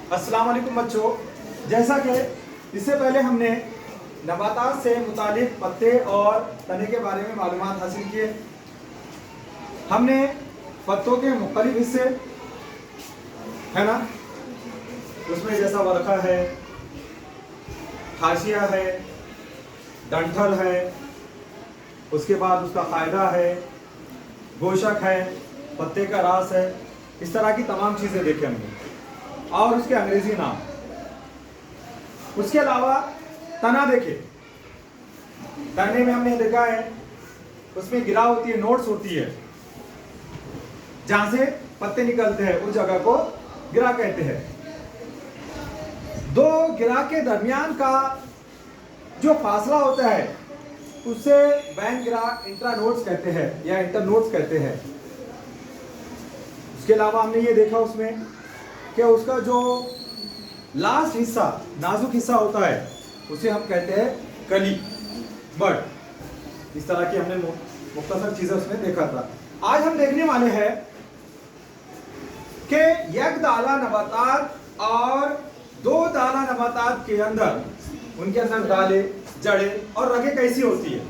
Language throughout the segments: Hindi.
अस्सलाम वालेकुम बच्चों। जैसा कि इससे पहले हमने नबातात से मुतालिक पत्ते और तने के बारे में मालूमात हासिल किए। हमने पत्तों के मुख्तलिफ हिस्से है ना, उसमें जैसा वर्क़ा है, हाशिया है, डंठल है, उसके बाद उसका फ़ायदा है, गोशक है, पत्ते का रास है, इस तरह की तमाम चीज़ें देखे हमने और उसके अंग्रेज़ी नाम। उसके अलावा तना देखे, तने में हमने देखा है उसमें गिरा होती है, नोट्स होती है, जहां से पत्ते निकलते हैं उस जगह को गिरा कहते हैं। दो गिरा के दरमियान का जो फासला होता है उसे बैन गिरा इंट्रा नोट्स कहते हैं या इंटर नोट्स कहते हैं। उसके अलावा हमने ये देखा उसमें कि उसका जो लास्ट हिस्सा, नाजुक हिस्सा होता है उसे हम कहते हैं कली, बट इस तरह की हमने मुख्तसर चीजें उसमें देखा था। आज हम देखने वाले हैं कि यकदाला नबातात और दो दाला नबातात के अंदर, उनके अंदर दाले, जड़े और रगे कैसी होती है।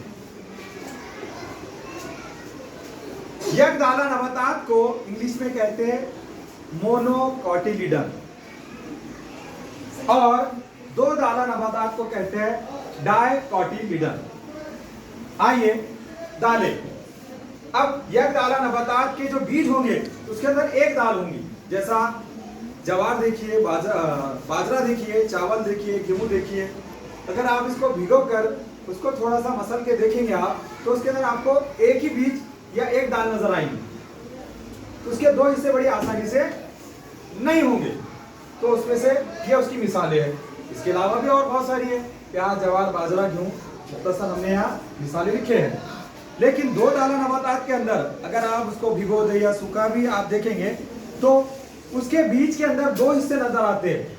यकदाला नबातात को इंग्लिश में कहते हैं मोनोकोटिलीडन और दो दाला नबातात को कहते हैं डायकोटिलीडन। आइए दाले, अब यकदाला नबातात के जो बीज होंगे उसके अंदर एक दाल होंगी, जैसा जवार देखिए, बाजरा देखिए, चावल देखिए, गेहूं देखिए। अगर आप इसको भिगो कर उसको थोड़ा सा मसल के देखेंगे आप, तो उसके अंदर आपको एक ही बीज या एक दाल नजर आएंगी। उसके दो हिस्से बड़ी आसानी से नहीं होंगे, तो उसमें से ये उसकी मिसालें हैं। इसके अलावा भी और बहुत सारी है, प्याज, जवार, बाजरा, गेहूं, मुख्तसर हमने यहाँ मिसालें लिखे हैं। लेकिन दो दाला नबातात के अंदर अगर आप उसको भिगो दे या सूखा भी आप देखेंगे तो उसके बीज के अंदर दो हिस्से नजर आते हैं,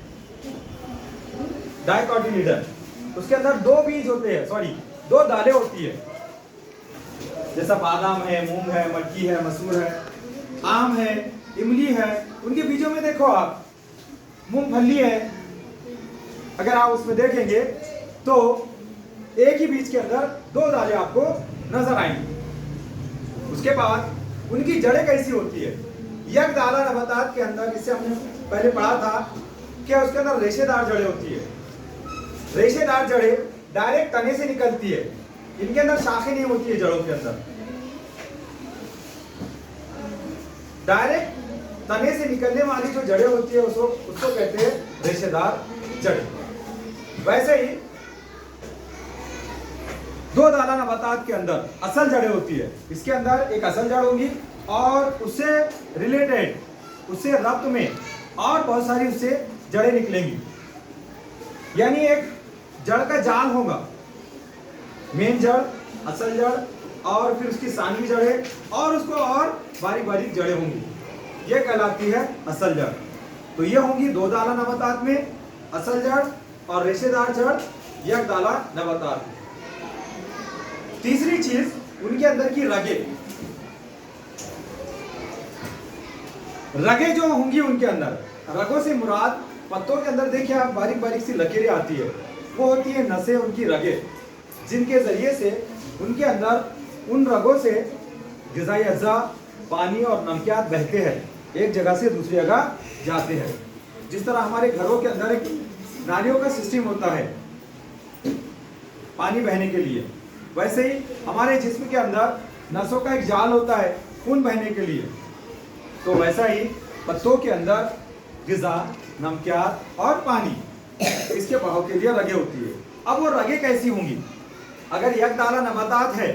डायकोटिलीडन। उसके अंदर दो बीज होते हैं, सॉरी दो दालें होती है, जैसा बादाम है, मूंग है, मक्की है, मसूर है, आम है, इमली है। उनके बीजों में देखो आप मूंगफली है, अगर आप उसमें देखेंगे तो एक ही बीज के अंदर दो दालें आपको नजर आएंगी। उसके बाद उनकी जड़ें कैसी होती है। यकदाला नबातात के अंदर, इससे हमने पहले पढ़ा था कि उसके अंदर रेशेदार जड़ें होती है। रेशेदार जड़ें डायरेक्ट तने से निकलती है, इनके अंदर शाखें नहीं होती है। जड़ों के अंदर डायरेक्ट तने से निकलने वाली जो जड़ें होती है उसको कहते हैं रेशेदार जड़ें। वैसे ही दो दाला नबातात के अंदर असल जड़ें होती है। इसके अंदर एक असल जड़ होगी और उससे रिलेटेड, उससे रब्त में और बहुत सारी उससे जड़ें निकलेंगी, यानी एक जड़ का जाल होगा, मेन जड़, असल जड़ और फिर उसकी सानवी जड़ें और उसको और बारीक बारीक जड़ें होंगी, ये कहलाती है असल जड़। तो ये होंगी दो दाला नबातात में असल जड़ और रेशेदार जड़ यकदाला नबातात। तीसरी चीज उनके अंदर की रगे। रगे जो होंगी उनके अंदर, रगों से मुराद पत्तों के अंदर देखिए आप बारीक बारीक सी लकीरें आती है, वो होती है नसें, उनकी रगे, जिनके जरिए से उनके अंदर उन रगों से ग़िज़ाई अज़्ज़ा, पानी और नमकियात बहते हैं, एक जगह से दूसरी जगह जाते हैं। जिस तरह हमारे घरों के अंदर एक नालियों का सिस्टम होता है पानी बहने के लिए, वैसे ही हमारे जिस्म के अंदर नसों का एक जाल होता है खून बहने के लिए। तो वैसा ही पत्तों के अंदर ग़िज़ा, नमकियात और पानी, इसके बहाव के लिए रगे होती है। अब वो रगे कैसी होंगी। अगर यकदाला नबातात है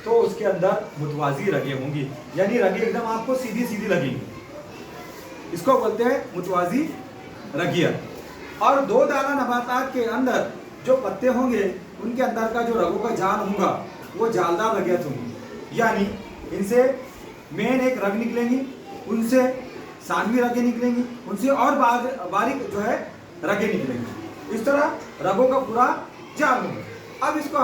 तो उसके अंदर मुतवाज़ी रगे होंगी, यानी रगे एकदम आपको सीधी सीधी लगेंगी, इसको बोलते हैं मुतवाज़ी रगियत। और दो दाला नबातात के अंदर जो पत्ते होंगे उनके अंदर का जो रगों का जाल होगा वो जालदार रगियत होंगी, यानी इनसे मेन एक रग निकलेंगी, उनसे सानवी रगे निकलेंगी, उनसे और बारीक जो है रगे निकलेंगी। इस तरह रगों का पूरा जाल होगा। अब इसको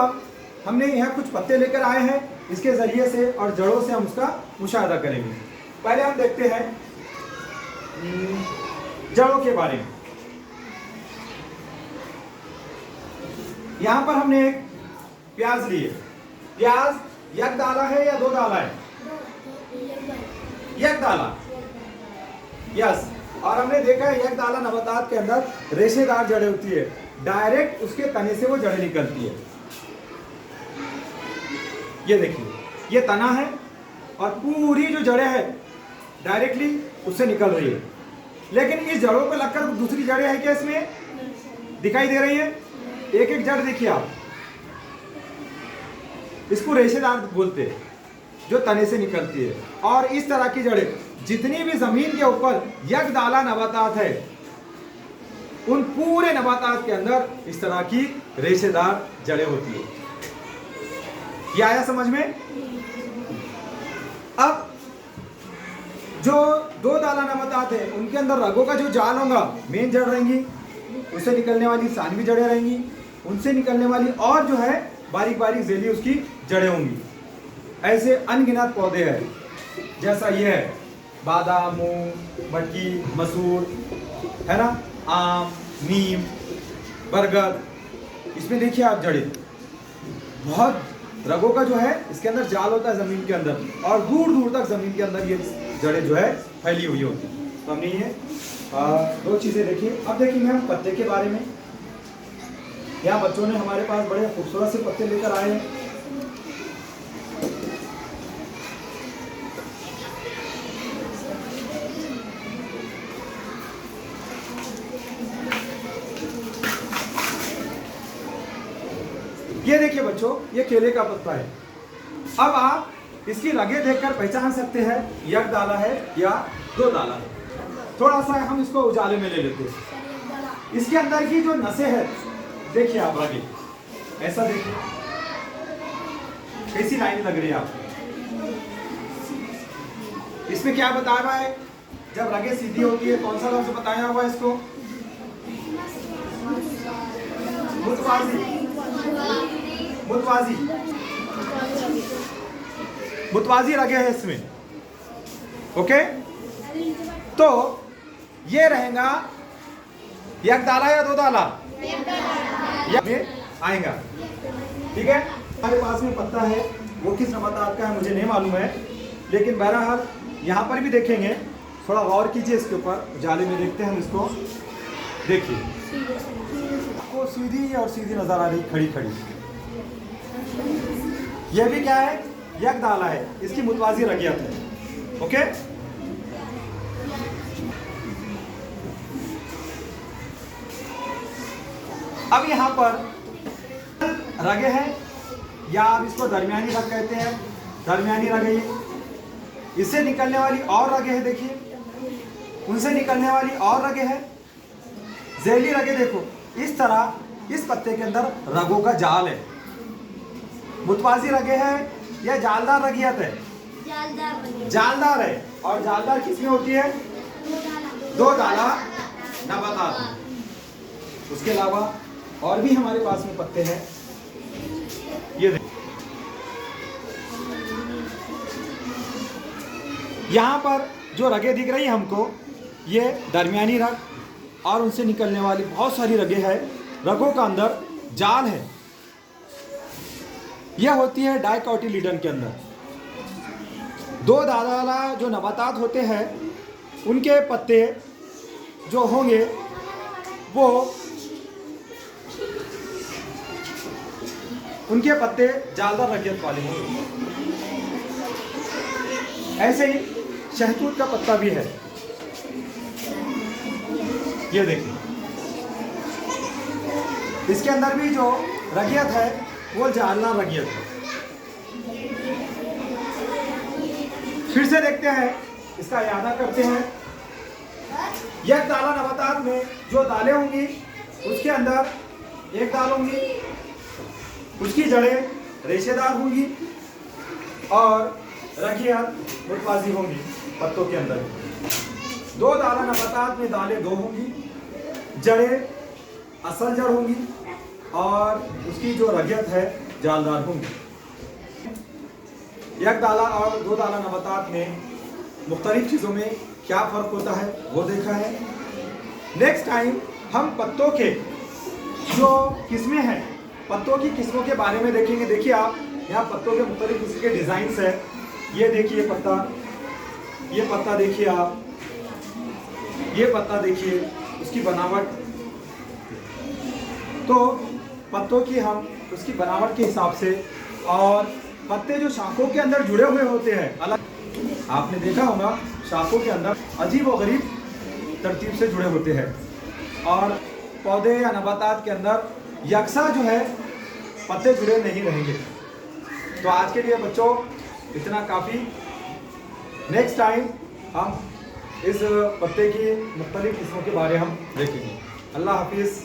हमने यहाँ कुछ पत्ते लेकर आए हैं, इसके जरिए से और जड़ों से हम उसका मुशाहिदा करेंगे। पहले हम देखते हैं जड़ों के बारे में। यहाँ पर हमने एक प्याज लिए। प्याज एक दाला है या दो दाला है? एक दाला। यस। और हमने देखा है एक दाला नबातात के अंदर रेशेदार जड़ें होती है, डायरेक्ट उसके तने से वो जड़ें निकलती है। ये देखिए, ये तना है और पूरी जो जड़ें हैं डायरेक्टली उससे निकल रही है। लेकिन इस जड़ों पर लगकर दूसरी जड़ें हैं क्या इसमें? दिखाई दे रही है? एक एक जड़ देखिए आप, इसको रेशेदार बोलते हैं, जो तने से निकलती है। और इस तरह की जड़ें जितनी भी जमीन के ऊपर एक दाला नबातात है, उन पूरे नबातात के अंदर इस तरह की रेशेदार जड़ें होती है। ये आया समझ में? अब जो दो दाला नबातात है उनके अंदर रगों का जो जाल होगा, मेन जड़ रहेंगी, उससे निकलने वाली सानवी जड़ें रहेंगी, उनसे निकलने वाली और जो है बारीक बारीक जेली उसकी जड़ें होंगी। ऐसे अनगिनत पौधे हैं, जैसा ये है बादाम, मूंग, मटकी, मसूर, है ना, आम, नीम, बरगद। इसमें देखिए आप जड़ें, बहुत रगों का जो है इसके अंदर जाल होता है जमीन के अंदर, और दूर दूर तक जमीन के अंदर ये जड़ें जो है फैली हुई होती है। तो हमने ये दो चीजें देखी। अब देखेंगे हम पत्ते के बारे में। यहाँ बच्चों ने हमारे पास बड़े खूबसूरत से पत्ते लेकर आए हैं। ये देखिए बच्चों, ये केले का पत्ता है। अब आप इसकी रगें देखकर पहचान सकते हैं एक दाला है या दो दाला है। थोड़ा सा हम इसको उजाले में ले लेते हैं। इसके अंदर की जो नसें हैं, देखिए आप रगें, ऐसा देखिए कैसी लाइन लग रही है आपको। इसमें क्या बताया हुआ है? जब रगें सीधी होती है, कौन सा लफ्ज बताया हुआ है इसको? मुतवाजी। मुतवाजी, मुतवाजी रगे है इसमें। ओके, तो ये रहेगा एक दाला या दो दाला? आएगा। ठीक है, हमारे पास में पत्ता है, वो किस नबातात का है मुझे नहीं मालूम है, लेकिन बहरहाल यहाँ पर भी देखेंगे। थोड़ा गौर कीजिए इसके ऊपर, जाले में देखते हैं हम इसको। देखिए, आपको सीधी और सीधी नजर आ रही, खड़ी खड़ी। यह भी क्या है? एक दाला है, इसकी मुतवाजी रगियत है। ओके, अब यहां पर रगे हैं, या आप इसको दरमियानी रग कहते हैं। दरमियानी रगे, इससे निकलने वाली और रगे हैं, देखिए, उनसे निकलने वाली और रगे हैं, जैली रगे। देखो इस तरह इस पत्ते के अंदर रगों का जाल है। मुतवाजी रगे है या जालदार रगियत है? जालदार है। और जालदार किसमें होती है? दो दाला नबातात। उसके अलावा और भी हमारे पास में पत्ते हैं। ये यहाँ पर जो रगे दिख रही है हमको, ये दरमियानी रग और उनसे निकलने वाली बहुत सारी रगे हैं। रगों का अंदर जाल है। यह होती है डाइकोटिलीडन के अंदर। दो दाला जो नबातात होते हैं, उनके पत्ते जो होंगे वो, उनके पत्ते जालदार रगियत वाले होंगे। ऐसे ही शहतूत का पत्ता भी है। ये देखिए, इसके अंदर भी जो रगियत है वो जालदार रगियत है। फिर से देखते हैं, इसका यादा करते हैं। एक दाला नबातात में जो दालें होंगी, उसके अंदर एक दाल होंगी, उसकी जड़ें रेशेदार होंगी और रगियत मुतवाजी होंगी पत्तों के अंदर। दो दाला नबातात में दालें दो होंगी, जड़ें असल जड़ होंगी और उसकी जो रगियत है जालदार होंगी। एक दाला और दो दाला नबातात में मुख्तलिफ चीज़ों में क्या फ़र्क होता है वो देखा है। नेक्स्ट टाइम हम पत्तों के जो किस्में हैं पत्तों की किस्मों के बारे में देखेंगे। देखिए आप यहाँ पत्तों के मुख्तलिफ किस्म के डिजाइन है। ये देखिए पत्ता, ये पत्ता देखिए आप, ये पत्ता देखिए, उसकी बनावट। तो पत्तों की हम उसकी बनावट के हिसाब से, और पत्ते जो शाखों के अंदर जुड़े हुए होते हैं अलग, आपने देखा होगा शाखों के अंदर अजीब व गरीब तरतीब से जुड़े होते हैं, और पौधे या नबातात के अंदर यकसा जो है पत्ते जुड़े नहीं रहेंगे। तो आज के लिए बच्चों इतना काफ़ी। नेक्स्ट टाइम हम इस पत्ते की मुख्तलिफ किस्मों के बारे हम देखेंगे। अल्लाह हाफिज़।